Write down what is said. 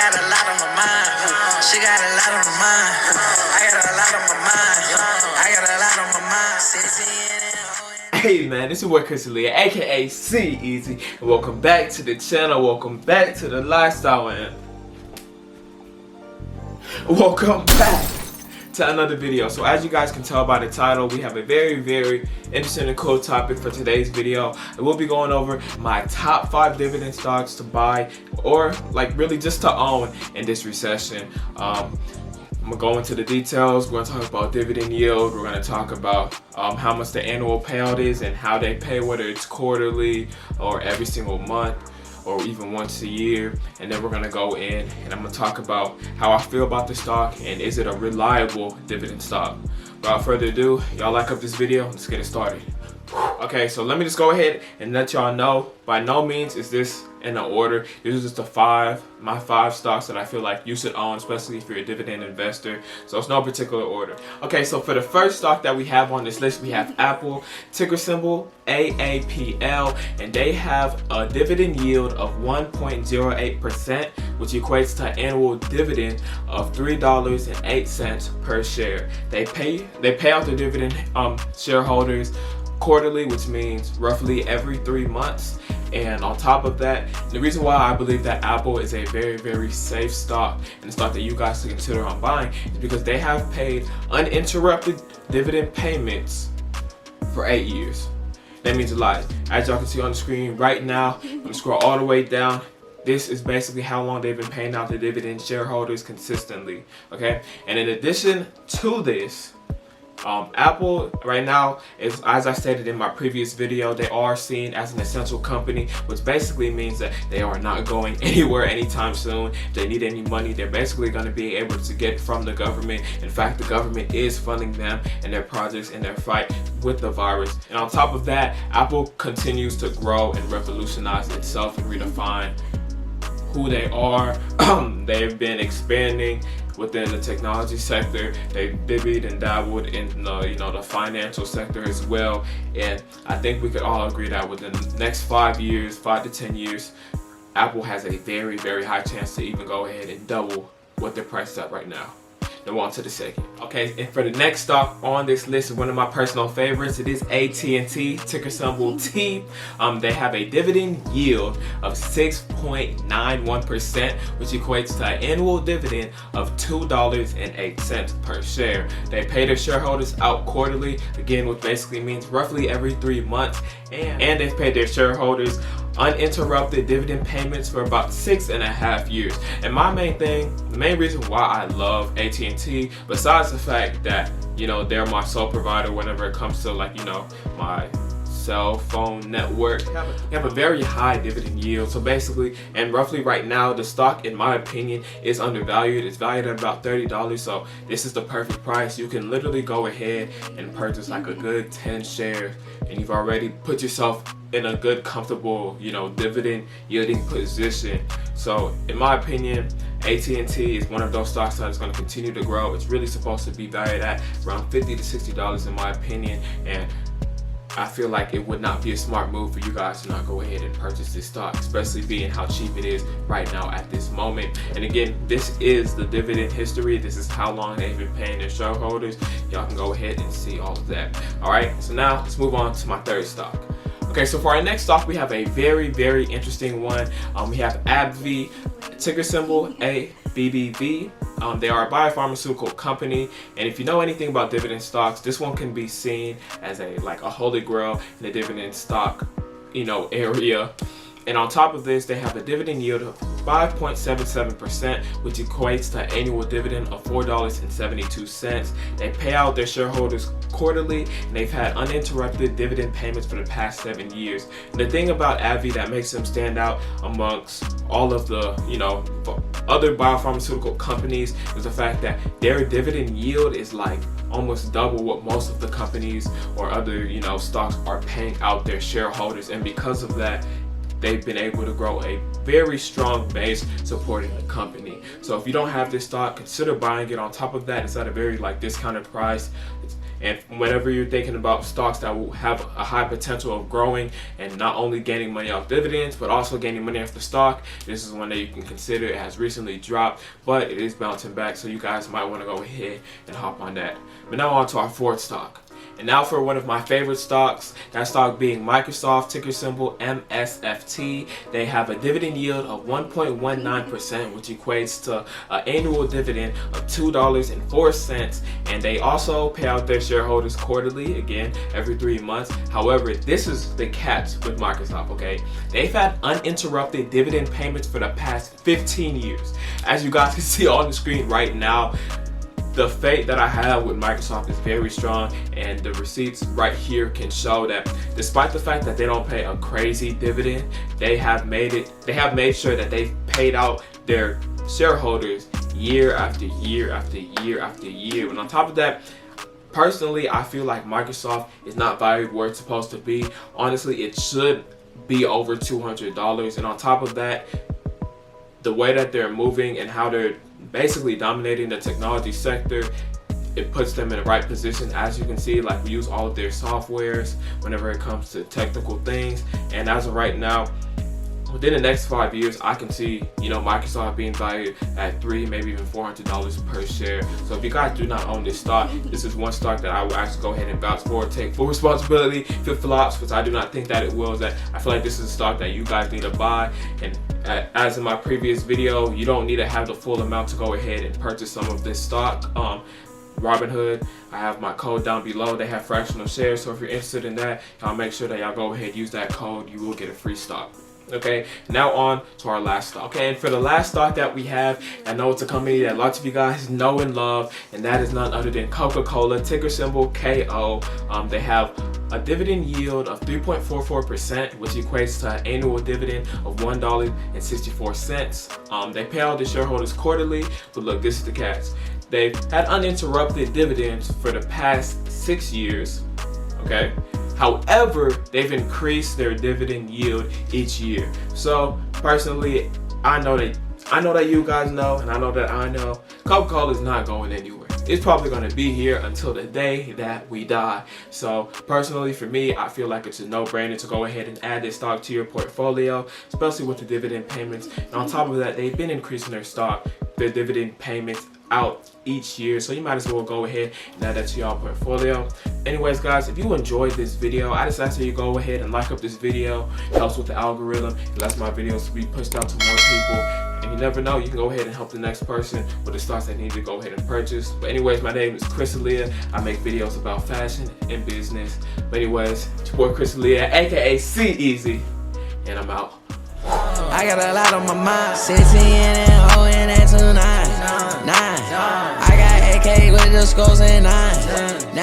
got a lot on my mind. She got a lot on my mind. I got a lot on my mind. I got a lot on my mind. Hey man, it's your boy Chris Lee, aka CEasy, and welcome back to the channel. Welcome back to the lifestyle, and welcome back to another video. So as you guys can tell by the title, we have a very interesting and cool topic for today's video. We'll be going over my top 5 dividend stocks to buy, or like really just to own in this recession. I'm gonna go into the details. We're gonna talk about dividend yield. We're gonna talk about how much the annual payout is and how they pay, whether it's quarterly or every single month or even once a year. And then we're gonna go in and I'm gonna talk about how I feel about the stock and is it a reliable dividend stock. Without further ado, y'all like up this video, let's get it started. Okay, so let me just go ahead and let y'all know, by no means is this in an order. This is just my five stocks that I feel like you should own, especially if you're a dividend investor. So it's no particular order. Okay, so for the first stock that we have on this list, we have Apple, ticker symbol AAPL, and they have a dividend yield of 1.08%, which equates to an annual dividend of $3.08 per share. They pay out the dividend shareholders quarterly, which means roughly every 3 months. And on top of that, the reason why I believe that Apple is a very safe stock and a stock that you guys should consider on buying is because they have paid uninterrupted dividend payments for 8 years. That means a lot. As y'all can see on the screen right now, I'm gonna scroll all the way down. This is basically how long they've been paying out the dividend shareholders consistently, okay? And in addition to this, Apple right now is, as I stated in my previous video, they are seen as an essential company, which basically means that they are not going anywhere anytime soon. If they need any money, they're basically going to be able to get from the government. In fact, the government is funding them and their projects in their fight with the virus. And on top of that, Apple continues to grow and revolutionize itself and redefine who they are. They've been expanding within the technology sector. They divvied and dabbled in the financial sector as well. And I think we could all agree that within the next 5 to 10 years, Apple has a very high chance to even go ahead and double what they're priced at right now. Then on to the second. Okay, and for the next stock on this list is one of my personal favorites. It is AT&T, ticker symbol T. They have a dividend yield of 6.91%, which equates to an annual dividend of $2.08 per share. They pay their shareholders out quarterly, again, which basically means roughly every 3 months. And they've paid their shareholders uninterrupted dividend payments for about 6.5 years. And the main reason why I love AT&T, besides the fact that they're my sole provider whenever it comes to my cell phone network, you have a very high dividend yield. So basically, and roughly right now, the stock, in my opinion, is undervalued. It's valued at about $30. So this is the perfect price. You can literally go ahead and purchase like a good 10 shares, and you've already put yourself in a good, comfortable, dividend yielding position. So in my opinion, AT&T is one of those stocks that is going to continue to grow. It's really supposed to be valued at around $50 to $60 in my opinion, and I feel like it would not be a smart move for you guys to not go ahead and purchase this stock, especially being how cheap it is right now at this moment. And again, this is the dividend history. This is how long they've been paying their shareholders. Y'all can go ahead and see all of that. All right, so now let's move on to my third stock. Okay, so for our next stock, we have a very interesting one. We have AbbVie, ticker symbol ABBV. They are a biopharmaceutical company, and if you know anything about dividend stocks, this one can be seen as a holy grail in the dividend stock area. And on top of this, they have a dividend yield of 5.77%, which equates to an annual dividend of $4.72. They pay out their shareholders quarterly, and they've had uninterrupted dividend payments for the past 7 years. And the thing about AbbVie that makes them stand out amongst all of the other biopharmaceutical companies is the fact that their dividend yield is like almost double what most of the companies or other stocks are paying out their shareholders. And because of that, they've been able to grow a very strong base supporting the company. So if you don't have this stock, consider buying it. On top of that, it's at a very discounted price. And whenever you're thinking about stocks that will have a high potential of growing and not only gaining money off dividends, but also gaining money off the stock, this is one that you can consider. It has recently dropped, but it is bouncing back, so you guys might want to go ahead and hop on that. But now on to our fourth stock. And now for one of my favorite stocks, that stock being Microsoft, ticker symbol MSFT. They have a dividend yield of 1.19%, which equates to an annual dividend of $2.04. And they also pay out their shareholders quarterly, again, every 3 months. However, this is the catch with Microsoft, okay? They've had uninterrupted dividend payments for the past 15 years. As you guys can see on the screen right now, the faith that I have with Microsoft is very strong, and the receipts right here can show that despite the fact that they don't pay a crazy dividend, they have made sure that they've paid out their shareholders year after year after year after year. And on top of that, personally, I feel like Microsoft is not valued where it's supposed to be. Honestly, it should be over $200. And on top of that, the way that they're moving and how they're basically dominating the technology sector, it puts them in the right position. As you can see, like, we use all of their softwares whenever it comes to technical things. And as of right now, within the next 5 years, I can see, Microsoft being valued at $300, maybe even $400 per share. So if you guys do not own this stock, this is one stock that I will actually go ahead and vouch for, take full responsibility. If it flops, which I do not think that it will, that I feel like this is a stock that you guys need to buy. And as in my previous video, you don't need to have the full amount to go ahead and purchase some of this stock. Robinhood, I have my code down below. They have fractional shares, so if you're interested in that, I'll make sure that y'all go ahead and use that code. You will get a free stock. Okay, now on to our last stock. Okay, and for the last stock that we have, I know it's a company that lots of you guys know and love, and that is none other than Coca-Cola, ticker symbol KO. They have a dividend yield of 3.44%, which equates to an annual dividend of $1.64. They pay out the shareholders quarterly, but look, this is the catch. They've had uninterrupted dividends for the past 6 years. Okay. However, they've increased their dividend yield each year. So personally, I know that you guys know, and I know that I know, Coca-Cola is not going anywhere. It's probably going to be here until the day that we die. So personally, for me, I feel like it's a no-brainer to go ahead and add this stock to your portfolio, especially with the dividend payments. And on top of that, they've been increasing their dividend payments out each year, so you might as well go ahead and add that to your portfolio. Anyways, guys, if you enjoyed this video, I just ask that you go ahead and like up this video. It helps with the algorithm. It lets my videos be pushed out to more people, and you never know, you can go ahead and help the next person with the stocks they need to go ahead and purchase. But anyways, my name is Chris Aaliyah. I make videos about fashion and business. But anyways, it's your boy Chris Aaliyah, aka CEasy, and I'm out. I got a lot on my mind. 16 and O and 29. I got AK with the scores and 9.